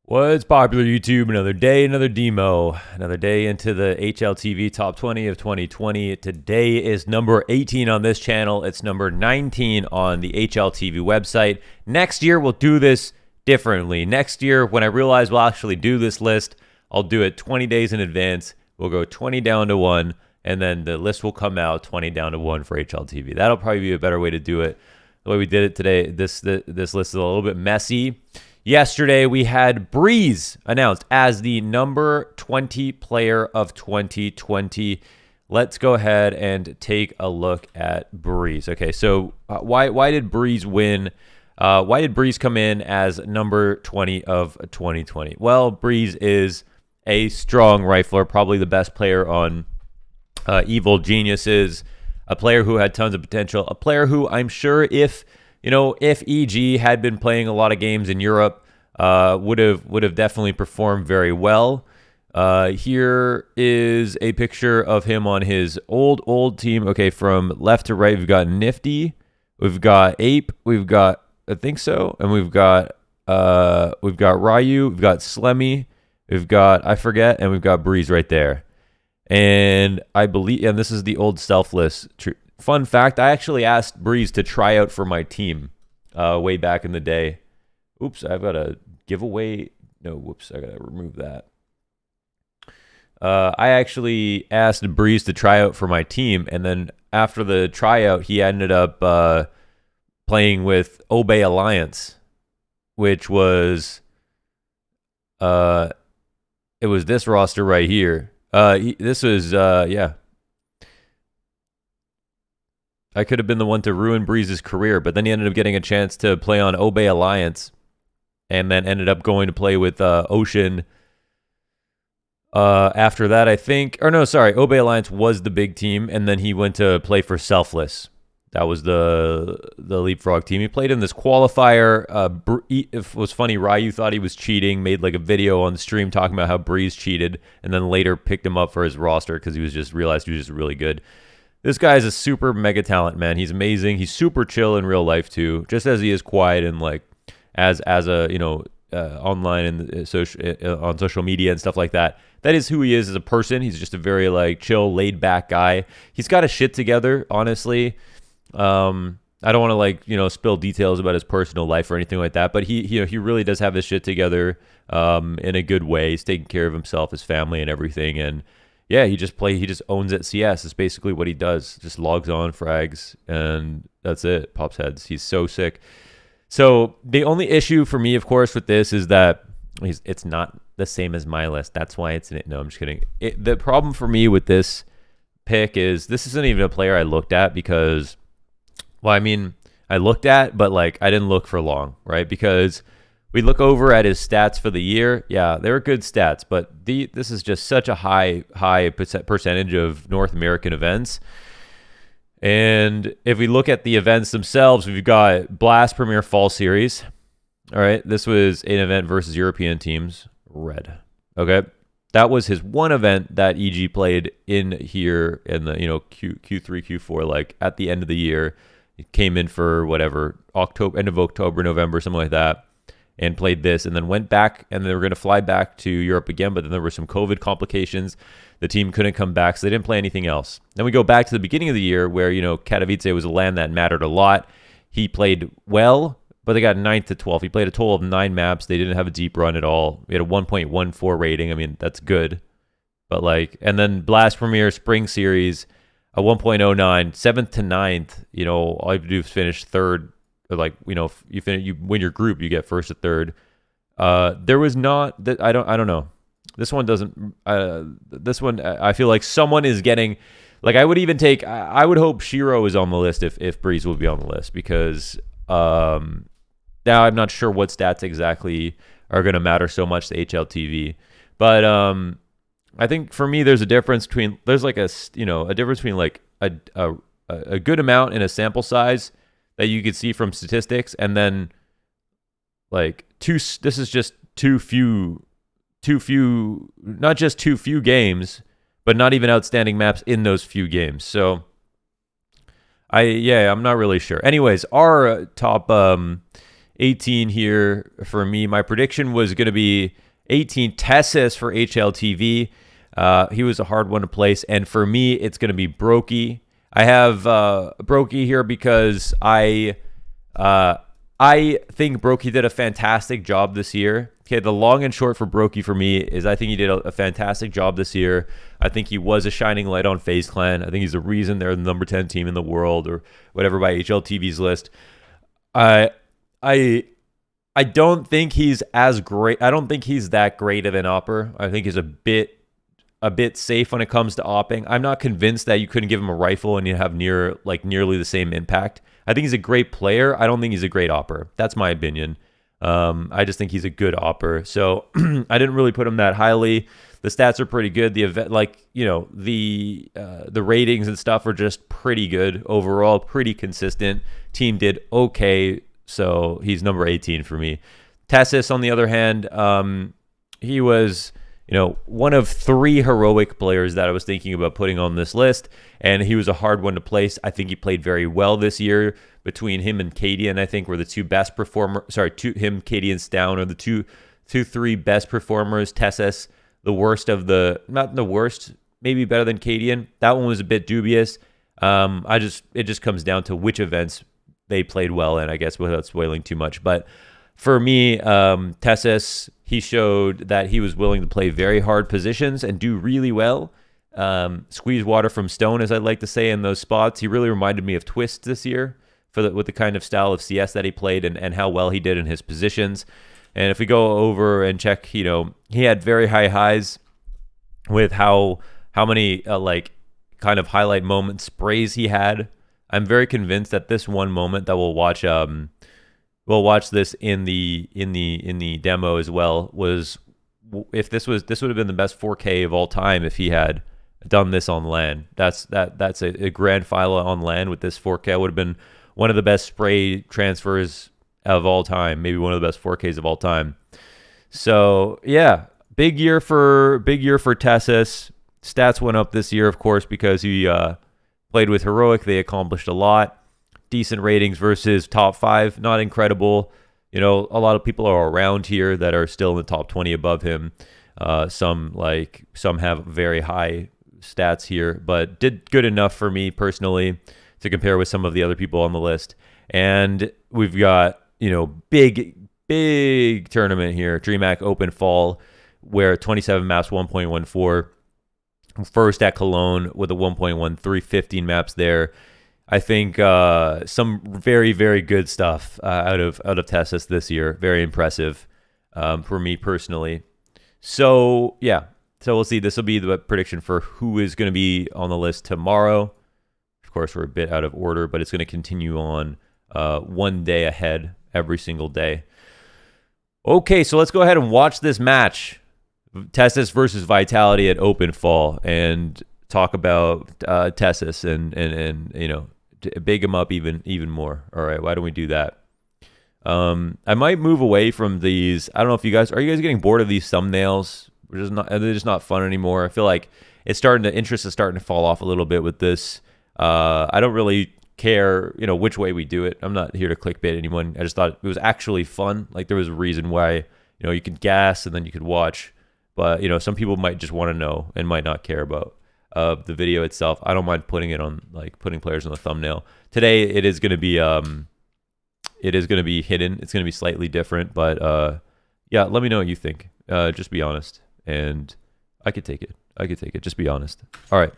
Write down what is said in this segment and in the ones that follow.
What's popular, YouTube? Another day, another demo, another day into the HLTV Top 20 of 2020. Today is number 18 on this channel. It's number 19 on the HLTV website. Next year, we'll do this differently. Next year, when I realize we'll actually do this list, I'll do it 20 days in advance. We'll go 20 down to 1, and then the list will come out 20 down to 1 for HLTV. That'll probably be a better way to do it. The way we did it today, this list is a little bit messy. Yesterday, we had Breeze announced as the number 20 player of 2020. Let's go ahead and take a look at Breeze. Okay, so why did Breeze win? Why did Breeze come in as number 20 of 2020? Well, Breeze is a strong rifler, probably the best player on Evil Geniuses, a player who had tons of potential, a player who I'm sure if EG had been playing a lot of games in Europe, would have definitely performed very well. Here is a picture of him on his old team. Okay, from left to right, we've got Nifty, we've got Ape, we've got I think so, and we've got Ryu, we've got Slemmy, we've got I forget, and we've got Breeze right there. And I believe, and this is the old Selfless. Fun fact, I actually asked Breeze to try out for my team way back in the day. Oops, I've got a giveaway. No, whoops, I got to remove that. I actually asked Breeze to try out for my team, and then after the tryout, he ended up playing with Obey Alliance, which was, it was this roster right here. This was, yeah. I could have been the one to ruin Breeze's career, but then he ended up getting a chance to play on Obey Alliance, and then ended up going to play with Ocean. After that, I think, or no, sorry, Obey Alliance was the big team, and then he went to play for Selfless. That was the Leapfrog team. He played in this qualifier. It was funny, Ryu thought he was cheating, made like a video on the stream talking about how Breeze cheated, and then later picked him up for his roster because he realized he was just really good. This guy is a super mega talent, man. He's amazing. He's super chill in real life too, just as he is quiet and like as a online and on social media and stuff like that. That is who he is as a person. He's just a very like chill, laid back guy. He's got his shit together, honestly. I don't want to like spill details about his personal life or anything like that, but he really does have his shit together in a good way. He's taking care of himself, his family, and everything, and. Yeah, he just owns at CS. It's basically what he does. Just logs on, frags, and that's it. Pops heads. He's so sick. So the only issue for me, of course, with this is that it's not the same as my list. That's why it's in it. No, I'm just kidding. The problem for me with this pick is this isn't even a player I looked at because, well, I mean, I looked at, but like I didn't look for long, right? Because we look over at his stats for the year. Yeah, they were good stats, but this is just such a high percentage of North American events. And if we look at the events themselves, we've got Blast Premier Fall Series. All right, this was an event versus European teams. Red. Okay, that was his one event that EG played in here in the Q3, Q4, like at the end of the year. It came in for whatever end of October, November, something like that. And played this, and then went back, and they were going to fly back to Europe again, but then there were some COVID complications. The team couldn't come back, so they didn't play anything else. Then we go back to the beginning of the year, where Katowice was a land that mattered a lot. He played well, but they got 9th to 12th. He played a total of 9 maps. They didn't have a deep run at all. We had a 1.14 rating. I mean, that's good. But and then Blast Premier Spring Series, a 1.09, 7th to 9th. All you have to do is finish 3rd. Like if you win your group, you get 1st to 3rd. There was not that I don't know. This one doesn't. This one I feel like someone is getting. Like I would even take. I would hope Shiro is on the list if Breeze would be on the list because now I'm not sure what stats exactly are going to matter so much to HLTV, but I think for me there's a difference between a difference between like a good amount in a sample size that you could see from statistics, and then like this is just too few, not just too few games, but not even outstanding maps in those few games. So I'm not really sure. Anyways, our top 18 here for me. My prediction was going to be 18 Tessis for HLTV. He was a hard one to place. And for me, it's going to be Brokey. I have Brokey here because I think Brokey did a fantastic job this year. Okay, the long and short for Brokey for me is I think he did a fantastic job this year. I think he was a shining light on FaZe Clan. I think he's the reason they're the number 10 team in the world or whatever by HLTV's list. I don't think he's as great. I don't think he's that great of an opper. I think he's a bit safe when it comes to opping. I'm not convinced that you couldn't give him a rifle and you have nearly the same impact. I think he's a great player. I don't think he's a great opper. That's my opinion. I just think he's a good opper. So I didn't really put him that highly. The stats are pretty good. The event, the ratings and stuff are just pretty good overall, pretty consistent. Team did okay, so he's number 18 for me. Tessis, on the other hand, he was one of 3 heroic players that I was thinking about putting on this list, and he was a hard one to place. I think he played very well this year. Between him and Cadian, I think were the 2 best performers. Sorry, him, Cadian, Stown are the 3 best performers. Tessis, the worst of the, not the worst, maybe better than Cadian. That one was a bit dubious. It just comes down to which events they played well in, I guess, without spoiling too much. But for me, Tessis, he showed that he was willing to play very hard positions and do really well. Squeeze water from stone, as I'd like to say, in those spots. He really reminded me of Twist this year with the kind of style of CS that he played and how well he did in his positions. And if we go over and check, he had very high highs with how many kind of highlight moment sprays he had. I'm very convinced that this one moment that we'll watch this in the demo as well, was if this would have been the best 4K of all time if he had done this on LAN. That's a grand final on LAN with this 4K. Would have been one of the best spray transfers of all time, maybe one of the best 4Ks of all time. So yeah, big year for Tessis. Stats went up this year, of course, because he played with heroic. They accomplished a lot. Decent ratings versus top 5, not incredible. A lot of people are around here that are still in the top 20 above him. Some have very high stats here, but did good enough for me personally to compare with some of the other people on the list. And we've got, big tournament here, DreamHack Open Fall, where 27 maps, 1.14. First at Cologne with a 1.13, 15 maps there. I think some very, very good stuff out of Tessis this year. Very impressive for me personally. So yeah, so we'll see. This will be the prediction for who is going to be on the list tomorrow. Of course, we're a bit out of order, but it's going to continue on one day ahead every single day. Okay, so let's go ahead and watch this match. Tessis versus Vitality at Open Fall, and talk about Tessis and big him up even more. All right, why don't we do that? I might move away from these. I don't know if you guys are getting bored of these thumbnails? They're just not fun anymore. I feel like interest is starting to fall off a little bit with this. I don't really care, which way we do it. I'm not here to clickbait anyone. I just thought it was actually fun. Like, there was a reason why, you could gas and then you could watch. But, some people might just want to know and might not care about the video itself. I don't mind putting it on, putting players on the thumbnail. Today, it is going to be hidden. It's going to be slightly different. But, yeah, let me know what you think. Just be honest. And I could take it. Just be honest. All right.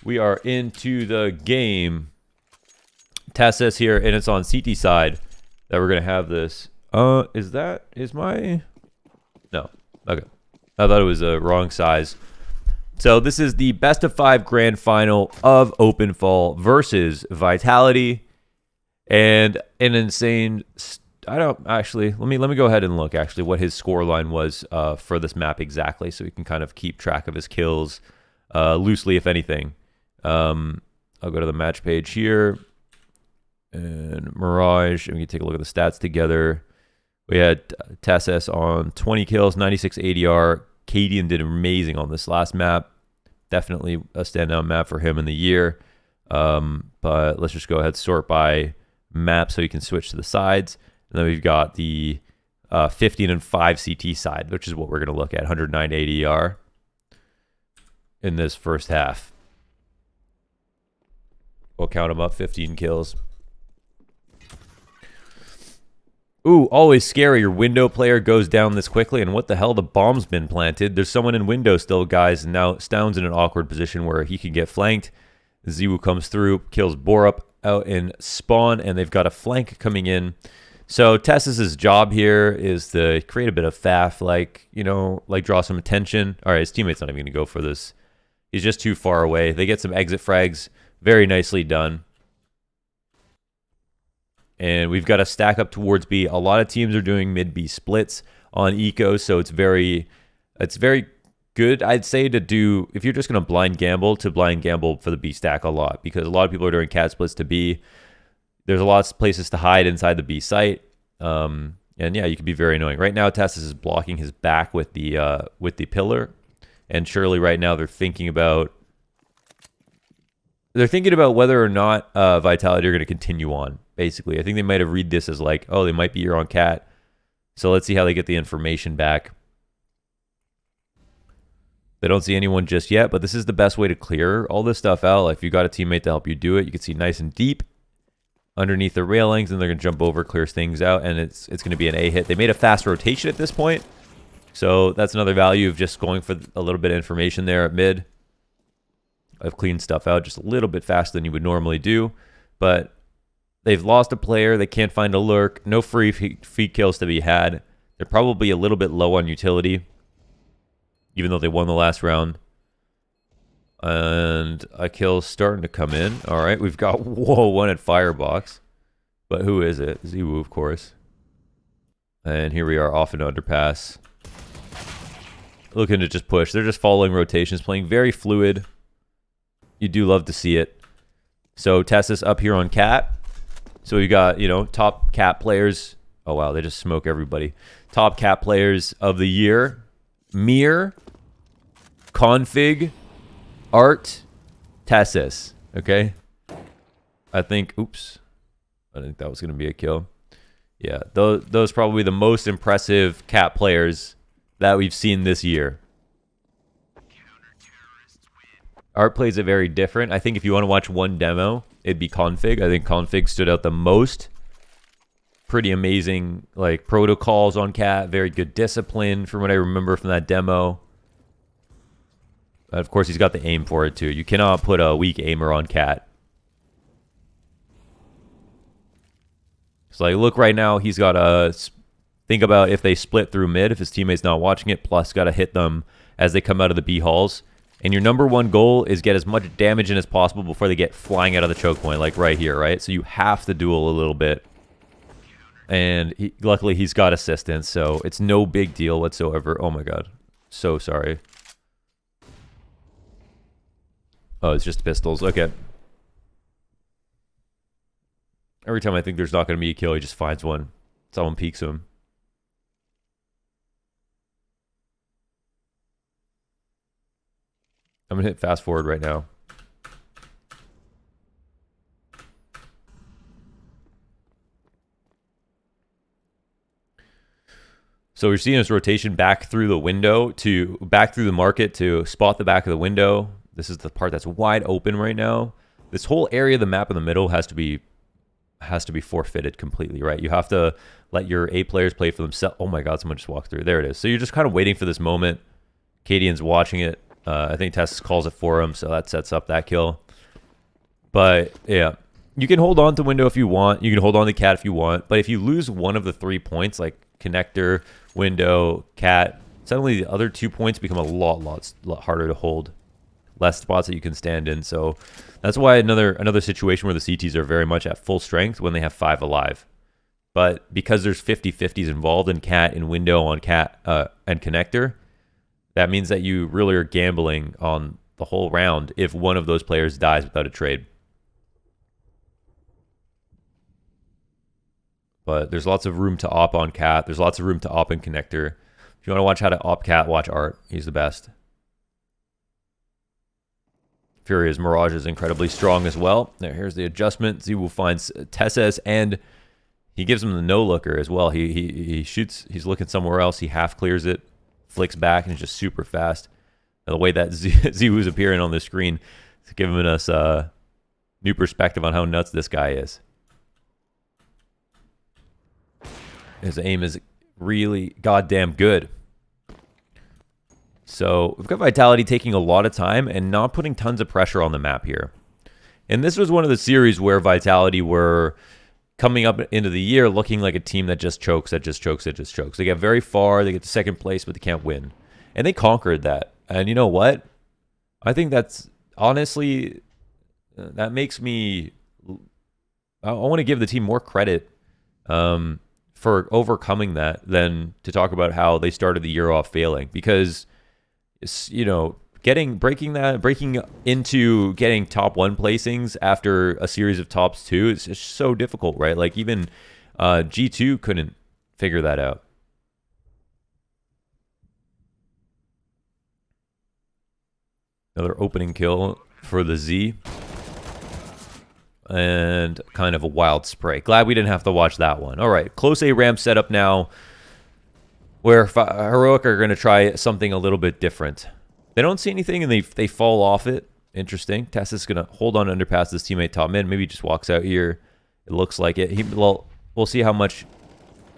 We are into the game. Tessis here, and it's on CT side that we're going to have this. No. Okay. I thought it was a wrong size. So this is the best of 5 grand final of Open Fall versus Vitality. And an insane... let me go ahead and look actually what his score line was for this map exactly, so we can kind of keep track of his kills loosely, if anything. I'll go to the match page here, and Mirage, and we can take a look at the stats together. We had Tessis on 20 kills, 96 ADR. Cadian did amazing on this last map. Definitely a standout map for him in the year. But let's just go ahead and sort by map so you can switch to the sides. And then we've got the 15 and 5 CT side, which is what we're going to look at, 109 ADR in this first half. We'll count them up, 15 kills. Ooh, always scary. Your window player goes down this quickly, and what the hell? The bomb's been planted. There's someone in window still, guys, and now Stone's in an awkward position where he can get flanked. Ziwu comes through, kills Borup out in spawn, and they've got a flank coming in. So Tessus' job here is to create a bit of faff, like, you know, like draw some attention. All right, his teammate's not even going to go for this. He's just too far away. They get some exit frags. Very nicely done. And we've got to stack up towards B. A lot of teams are doing mid-B splits on eco, so it's very good, I'd say, to do, if you're just going to blind gamble for the B stack a lot, because a lot of people are doing cat splits to B. There's a lot of places to hide inside the B site. And yeah, you can be very annoying. Right now, Tessus is blocking his back with the pillar. And surely right now they're thinking about whether or not Vitality are going to continue on, basically. I think they might have read this as like, oh, they might be here on cat. So let's see how they get the information back. They don't see anyone just yet, but this is the best way to clear all this stuff out. If you got a teammate to help you do it, you can see nice and deep underneath the railings, and they're going to jump over, clears things out, and it's going to be an A hit. They made a fast rotation at this point, so that's another value of just going for a little bit of information there at mid. I've cleaned stuff out just a little bit faster than you would normally do, but they've lost a player. They can't find a lurk. No free feed kills to be had. They're probably a little bit low on utility, even though they won the last round. And a kill's starting to come in. All right, we've got, whoa, one at Firebox. But who is it? Ziwu, of course. And here we are off an underpass. Looking to just push. They're just following rotations, playing very fluid. You do love to see it. So Tessus up here on cat. So we got, you know, top cat players. Oh, wow, they just smoke everybody. Top cat players of the year. Mir, Config, Art, Tessus. Okay? I think, oops. I think that was going to be a kill. Yeah, those probably the most impressive cat players that we've seen this year. Art plays it very different. I think if you want to watch one demo, it'd be Config. I think Config stood out the most. Pretty amazing, like, protocols on cat. Very good discipline from what I remember from that demo. Of course, he's got the aim for it, too. You cannot put a weak aimer on cat. So, like, look right now, he's got to think about if they split through mid, if his teammate's not watching it, plus got to hit them as they come out of the B halls. And your number one goal is get as much damage in as possible before they get flying out of the choke point, like right here, right? So you have to duel a little bit. And luckily, he's got assistance, so it's no big deal whatsoever. Oh my god. So sorry. Oh, it's just pistols. Okay. Every time I think there's not going to be a kill, he just finds one. Someone peeks him. I'm going to hit fast forward right now. So we're seeing this rotation back through the window back through the market to spot the back of the window. This is the part that's wide open right now. This whole area of the map in the middle has to be forfeited completely, right? You have to let your A players play for themselves. Oh my god, someone just walked through. There it is. So you're just kind of waiting for this moment. Cadian's watching it. I think Tessus calls it for him, so that sets up that kill. But yeah, you can hold on to window if you want. You can hold on to cat if you want. But if you lose one of the 3 points, like connector, window, cat, suddenly the other 2 points become a lot harder to hold. Less spots that you can stand in. So that's why another situation where the CTs are very much at full strength when they have 5 alive. But because there's 50-50s involved in cat and window on cat and connector, that means that you really are gambling on the whole round if one of those players dies without a trade. But there's lots of room to op on cat. There's lots of room to op in connector. If you want to watch how to op cat, watch Art. He's the best. Furia's Mirage is incredibly strong as well. Here's the adjustment. Ziwu finds Tesses, and he gives him the no-looker as well. He shoots. He's looking somewhere else. He half clears it, flicks back, and he's just super fast. And the way that Ziwu's appearing on the screen is giving us a new perspective on how nuts this guy is. His aim is really goddamn good. So we've got Vitality taking a lot of time and not putting tons of pressure on the map here. And this was one of the series where Vitality were coming up into the year looking like a team that just chokes, that just chokes, that just chokes. They get very far, they get to second place, but they can't win. And they conquered that. And you know what? I think that's honestly, that makes me, I want to give the team more credit for overcoming that than to talk about how they started the year off failing. Because, you know, breaking into getting top 1 placings after a series of tops 2 is just so difficult, right? Like even G2 couldn't figure that out. Another opening kill for the Z. And kind of a wild spray. Glad we didn't have to watch that one. All right, close A ramp setup now, where Heroic are going to try something a little bit different. They don't see anything, and they fall off it. Interesting. Tess is going to hold on underpass his teammate top mid. Maybe he just walks out here. It looks like it. Well, we'll see how much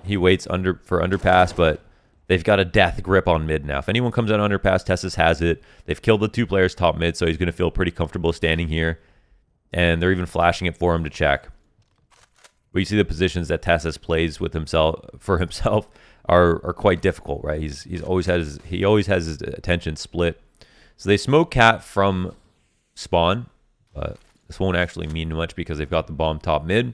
he waits for underpass, but they've got a death grip on mid now. If anyone comes out underpass, Tessus has it. They've killed the 2 players top mid, so he's going to feel pretty comfortable standing here. And they're even flashing it for him to check. But you see the positions that Tessus plays with himself are quite difficult, right? He always has his attention split. So they smoke Cat from spawn, but this won't actually mean much because they've got the bomb top mid.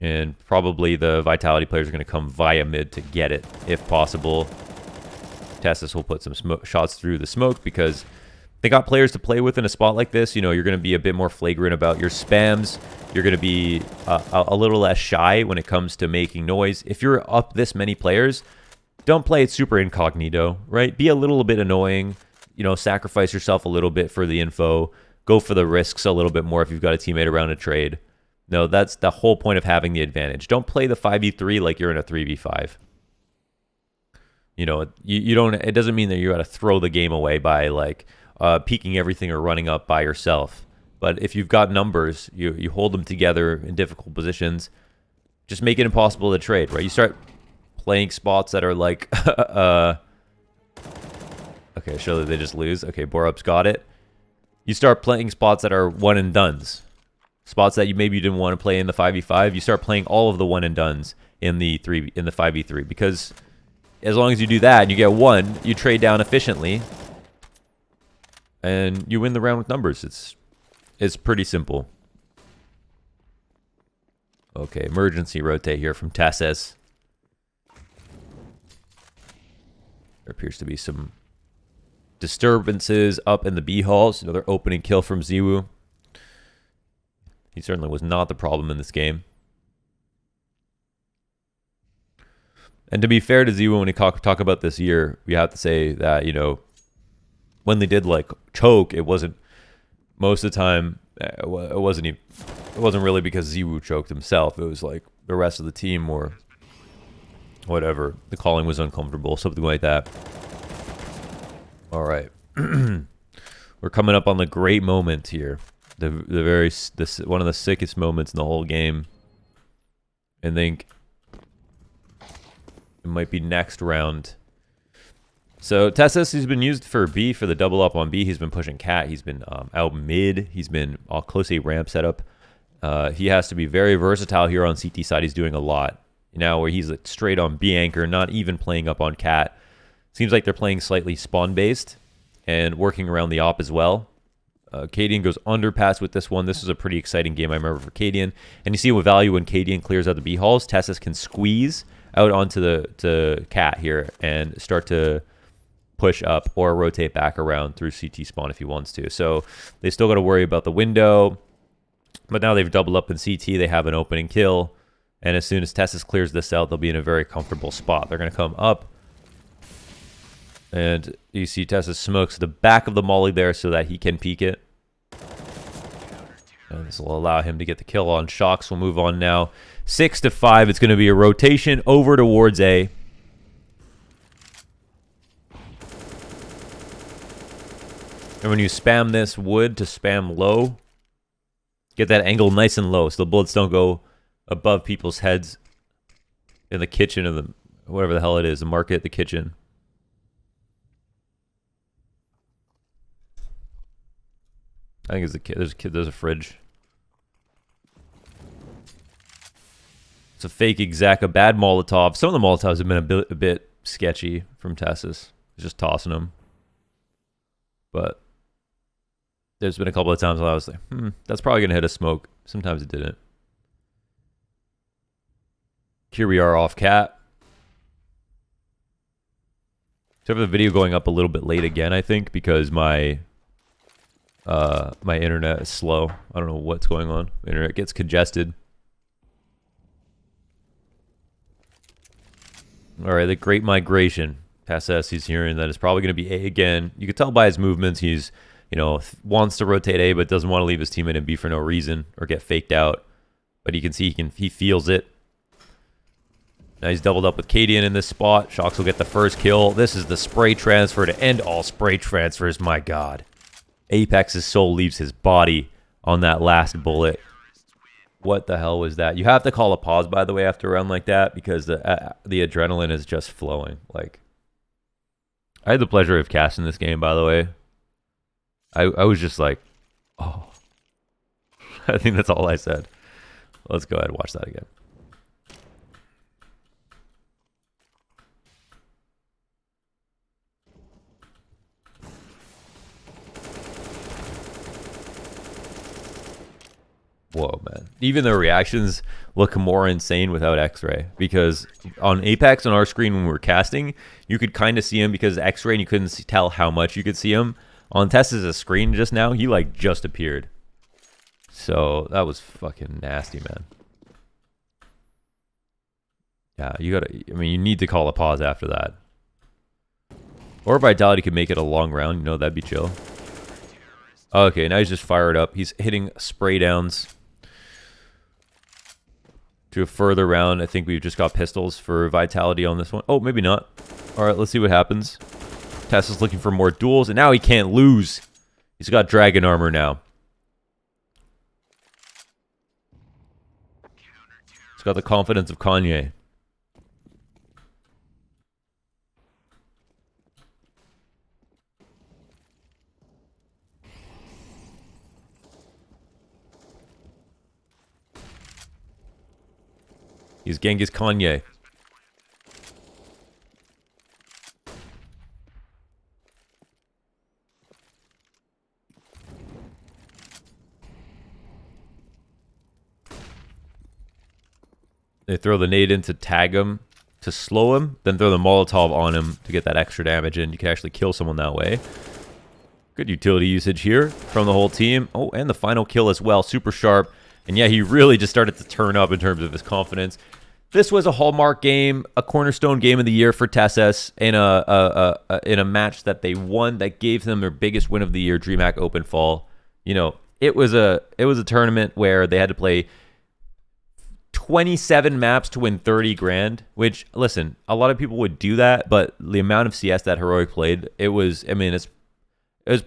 And probably the Vitality players are going to come via mid to get it, if possible. Tessus will put some shots through the smoke because they got players to play with in a spot like this. You know, you're going to be a bit more flagrant about your spams. You're going to be a little less shy when it comes to making noise. If you're up this many players, don't play it super incognito, right? Be a little bit annoying. You know, sacrifice yourself a little bit for the info. Go for the risks a little bit more if you've got a teammate around a trade. No, that's the whole point of having the advantage. Don't play the 5v3 like you're in a 3v5. You know, you don't. It doesn't mean that you got to throw the game away by like peeking everything or running up by yourself. But if you've got numbers, you hold them together in difficult positions. Just make it impossible to trade, right? You start playing spots that are like, okay, surely they just lose. Okay, Borup's got it. You start playing spots that are one and dones. Spots that maybe you didn't want to play in the 5v5. You start playing all of the one and dones in the 5v3 because as long as you do that and you get one, you trade down efficiently and you win the round with numbers. It's pretty simple. Okay, emergency rotate here from Tesses. There appears to be some disturbances up in the B halls. Another opening kill from Ziwu. He certainly was not the problem in this game. And to be fair to Ziwu, when we talk about this year, we have to say that, you know, when they did like choke, it wasn't most of the time. It wasn't really because Ziwu choked himself. It was like the rest of the team or whatever. The calling was uncomfortable, something like that. All right, we're coming up on the great moment here. The one of the sickest moments in the whole game. I think it might be next round. So Tessus, he's been used for B, for the double up on B. He's been pushing Cat. He's been out mid. He's been all close A ramp setup. He has to be very versatile here on CT side. He's doing a lot now where he's like straight on B anchor, not even playing up on Cat. Seems like they're playing slightly spawn based and working around the op as well. Cadian goes underpass with this one. This is a pretty exciting game, I remember, for Cadian. And you see what value when Cadian clears out the B halls. Tessus can squeeze out onto the Cat here and start to push up or rotate back around through CT spawn if he wants to. So they still got to worry about the window. But now they've doubled up in CT. They have an opening kill. And as soon as Tessus clears this out, they'll be in a very comfortable spot. They're going to come up. And you see Tessa smokes the back of the molly there so that he can peek it. And this will allow him to get the kill on Shocks. We'll move on now. 6-5. It's going to be a rotation over towards A. And when you spam this wood to spam low, get that angle nice and low so the bullets don't go above people's heads in the kitchen or the whatever the hell it is, the market, the kitchen. I think there's a fridge. It's a fake exec, a bad Molotov. Some of the Molotovs have been a bit sketchy from Tessus. Just tossing them. But there's been a couple of times when I was like, that's probably going to hit a smoke. Sometimes it didn't. Here we are off cat. Except for the video going up a little bit late again, I think, because my internet is slow. I don't know what's going on. My internet gets congested. All right, the Great Migration. Tessus, he's hearing that it's probably going to be A again. You could tell by his movements he's, wants to rotate A, but doesn't want to leave his teammate in B for no reason or get faked out. But you can see he feels it. Now he's doubled up with Cadian in this spot. Shocks will get the first kill. This is the spray transfer to end all spray transfers. My God. Apex's soul leaves his body on that last bullet. What the hell was that? You have to call a pause, by the way, after a round like that because the adrenaline is just flowing. Like, I had the pleasure of casting this game, by the way. I was just like, oh. I think that's all I said. Let's go ahead and watch that again. Whoa, man. Even the reactions look more insane without X-Ray. Because on Apex, on our screen when we were casting, you could kind of see him because X-Ray and you couldn't tell how much you could see him. On Tessa's screen just now, he like just appeared. So that was fucking nasty, man. Yeah, you need to call a pause after that. Or Vitality could make it a long round, that'd be chill. Okay, now he's just fired up. He's hitting spray downs. To a further round. I think we've just got pistols for Vitality on this one. Oh, maybe not. All right, let's see what happens. Tessa's looking for more duels, and now he can't lose. He's got dragon armor now. He's got the confidence of Kanye. He's Genghis Kanye. They throw the nade in to tag him, to slow him, then throw the Molotov on him to get that extra damage in. You can actually kill someone that way. Good utility usage here from the whole team. Oh, and the final kill as well. Super sharp. And yeah, he really just started to turn up in terms of his confidence. This was a hallmark game, a cornerstone game of the year for Tessus in a match that they won that gave them their biggest win of the year, DreamHack Open Fall. It was a tournament where they had to play 27 maps to win 30 grand, which, listen, a lot of people would do that, but the amount of CS that Heroic played, it was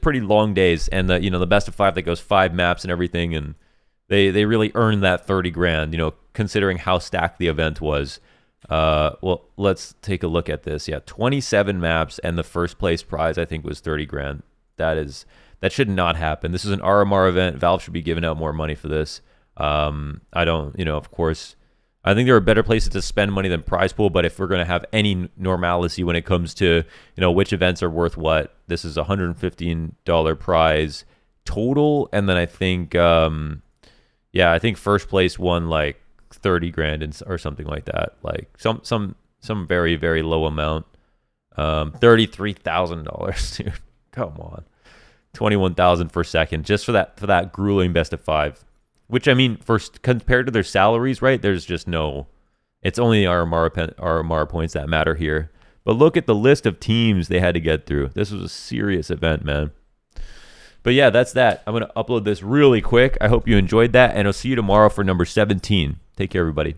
pretty long days, and the best of 5 that goes 5 maps and everything, and they really earned that 30 grand, considering how stacked the event was. Well, let's take a look at this. Yeah, 27 maps, and the first place prize, I think, was 30 grand. That should not happen. This is an RMR event. Valve should be giving out more money for this. I don't, of course, I think there are better places to spend money than prize pool, but if we're going to have any normalcy when it comes to, which events are worth what, this is $115 prize total. And then I think, I think first place won like 30 grand or something like that. Like some very, very low amount. $33,000, dude. Come on. 21,000 for second, just for that grueling best of 5. Which, I mean, compared to their salaries, right, there's just no... It's only the RMR points that matter here. But look at the list of teams they had to get through. This was a serious event, man. But yeah, that's that. I'm going to upload this really quick. I hope you enjoyed that, and I'll see you tomorrow for number 17. Take care, everybody.